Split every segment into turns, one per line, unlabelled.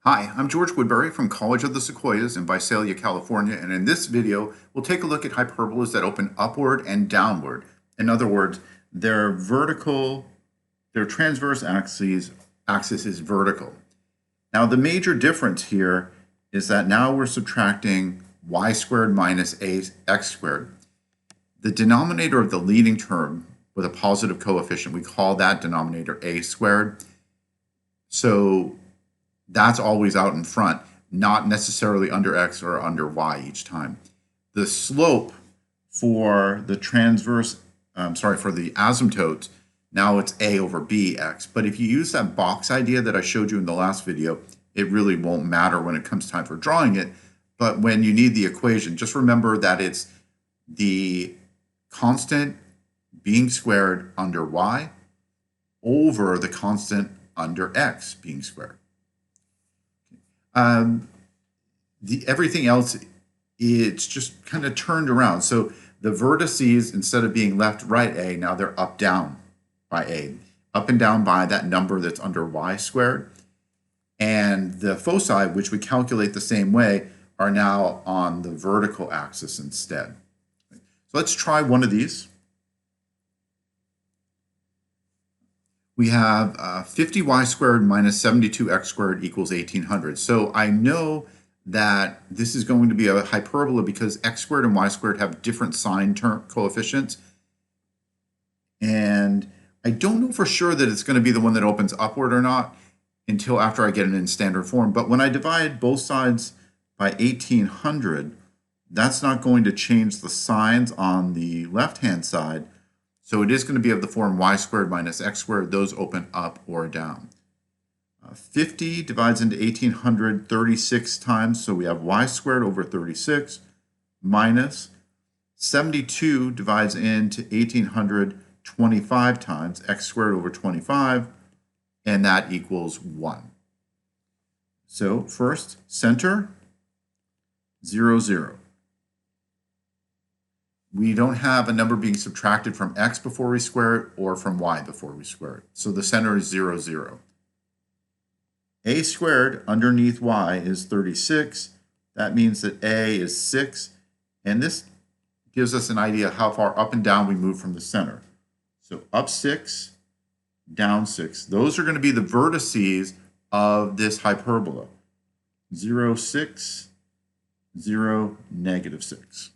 Hi, I'm George Woodbury from College of the Sequoias in Visalia, California, and in this video, we'll take a look at hyperbolas that open upward and downward. In other words, their transverse axis is vertical. Now, the major difference here is that now we're subtracting y squared minus x squared. The denominator of the leading term with a positive coefficient, we call that denominator a squared. So that's always out in front, not necessarily under x or under y each time. The slope for the for the asymptotes, now it's a over bx. But if you use that box idea that I showed you in the last video, it really won't matter when it comes time for drawing it. But when you need the equation, just remember that it's the constant being squared under y over the constant under x being squared. Everything else, it's just kind of turned around. So the vertices, instead of being left, right, a, now they're up, down by a. Up and down by that number that's under y squared. And the foci, which we calculate the same way, are now on the vertical axis instead. So let's try one of these. We have 50y squared minus 72x squared equals 1800. So I know that this is going to be a hyperbola because x squared and y squared have different sign coefficients. And I don't know for sure that it's going to be the one that opens upward or not until after I get it in standard form. But when I divide both sides by 1800, that's not going to change the signs on the left-hand side. So it is going to be of the form y squared minus x squared. Those open up or down. 50 divides into 1800 36 times. So we have y squared over 36 minus 72 divides into 1800 25 times, x squared over 25, and that equals 1. So first, center, 0, 0. We don't have a number being subtracted from x before we square it or from y before we square it. So the center is 0, 0. A squared underneath y is 36. That means that a is 6. And this gives us an idea how far up and down we move from the center. So up 6, down 6. Those are going to be the vertices of this hyperbola. 0, 6, 0, negative 6.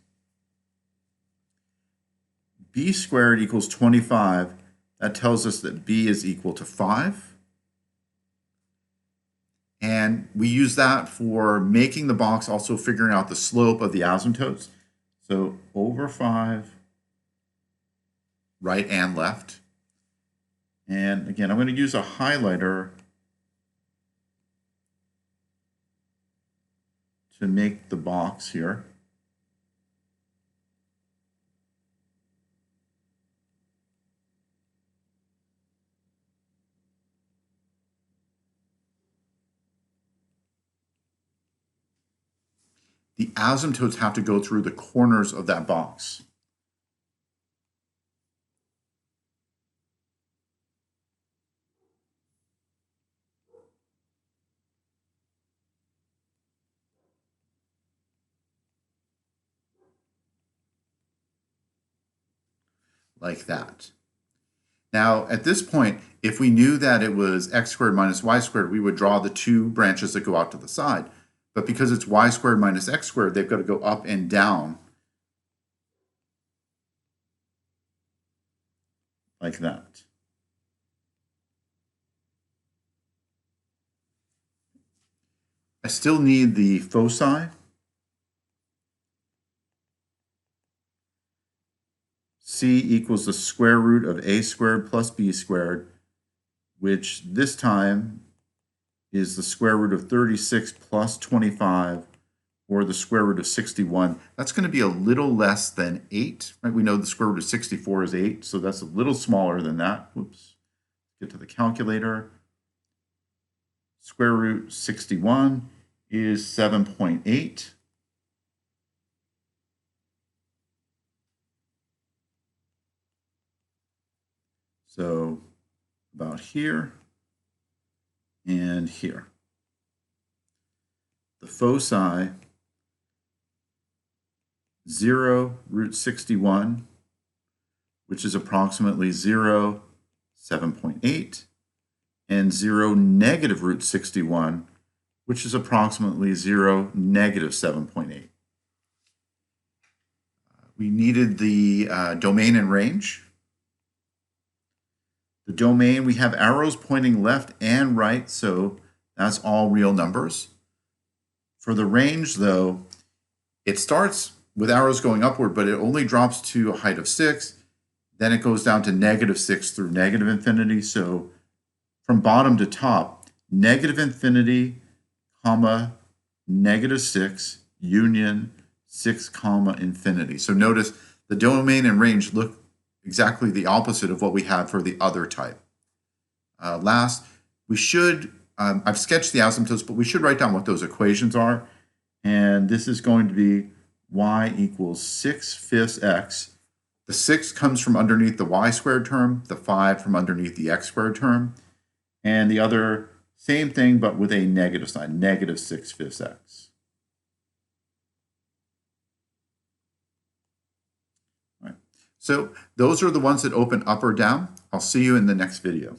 B squared equals 25. That tells us that B is equal to 5. And we use that for making the box, also figuring out the slope of the asymptotes. So over 5, right and left. And again, I'm going to use a highlighter to make the box here. The asymptotes have to go through the corners of that box. Like that. Now, at this point, if we knew that it was x squared minus y squared, we would draw the two branches that go out to the side. But because it's y squared minus x squared, they've got to go up and down like that. I still need the foci. C equals the square root of a squared plus b squared, which this time is the square root of 36 plus 25, or the square root of 61. That's going to be a little less than 8, right? We know the square root of 64 is 8, so that's a little smaller than that. Whoops. Get to the calculator. Square root 61 is 7.8. So about here and here. the foci 0 root 61, which is approximately 0, 7.8, and 0 negative root 61, which is approximately 0, negative 7.8. We needed the domain and range. The domain, we have arrows pointing left and right, so that's all real numbers. For the range, though, it starts with arrows going upward, but it only drops to a height of 6. Then it goes down to -6 through negative infinity. So from bottom to top, negative infinity, comma, -6, union, 6, comma, infinity. So notice the domain and range look exactly the opposite of what we had for the other type. Last, we should, I've sketched the asymptotes, but we should write down what those equations are. And this is going to be y equals 6/5 x. The 6 comes from underneath the y squared term, the 5 from underneath the x squared term, and the other, same thing, but with a negative sign, -6/5 x. All right. So those are the ones that open up or down. I'll see you in the next video.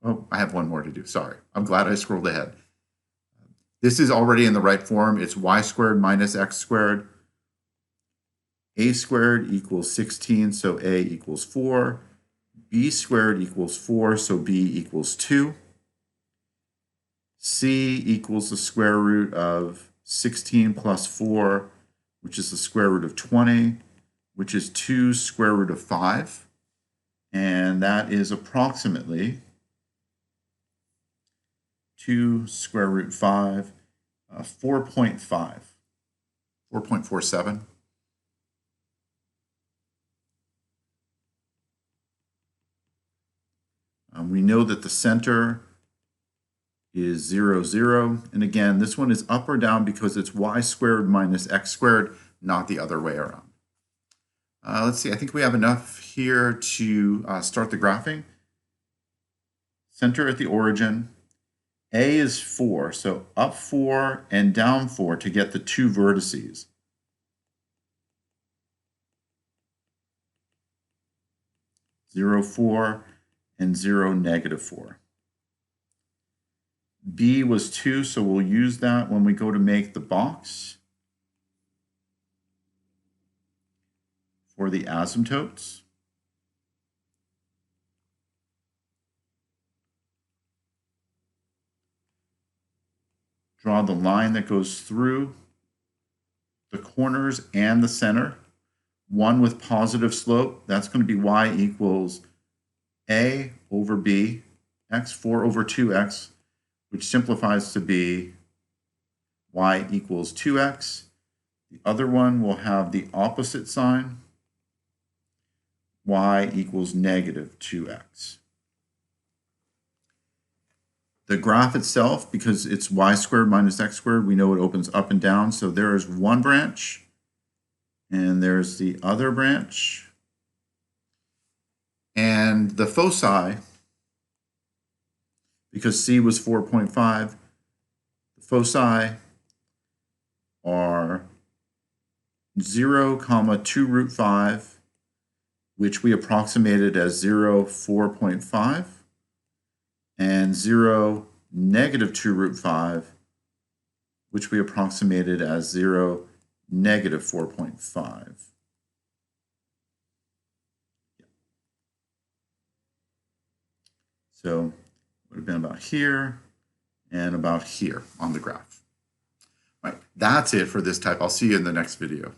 Oh, I have one more to do. Sorry. I'm glad I scrolled ahead. This is already in the right form. It's y squared minus x squared. A squared equals 16, so A equals 4. B squared equals 4, so B equals 2. C equals the square root of 16 plus 4, which is the square root of 20, which is 2 square root of 5. And that is approximately 2 square root 5, 4.5, 4.47. We know that the center is 0, 0. And again, this one is up or down because it's y squared minus x squared, not the other way around. Let's see, I think we have enough here to start the graphing. Center at the origin. A is 4, so up 4 and down 4 to get the two vertices. Zero, 4, and 0, -4. B was 2, so we'll use that when we go to make the box for the asymptotes. Draw the line that goes through the corners and the center. One with positive slope, that's going to be y equals A over B, x, 4 over 2x, which simplifies to be y equals 2x. The other one will have the opposite sign, y equals -2x. The graph itself, because it's y squared minus x squared, we know it opens up and down. So there is one branch, and there's the other branch. And the foci, because C was 4.5, the foci are 0, 2 root 5, which we approximated as 0, 4.5, and 0, -2 root 5, which we approximated as 0, -4.5. So it would have been about here and about here on the graph. All right, that's it for this type. I'll see you in the next video.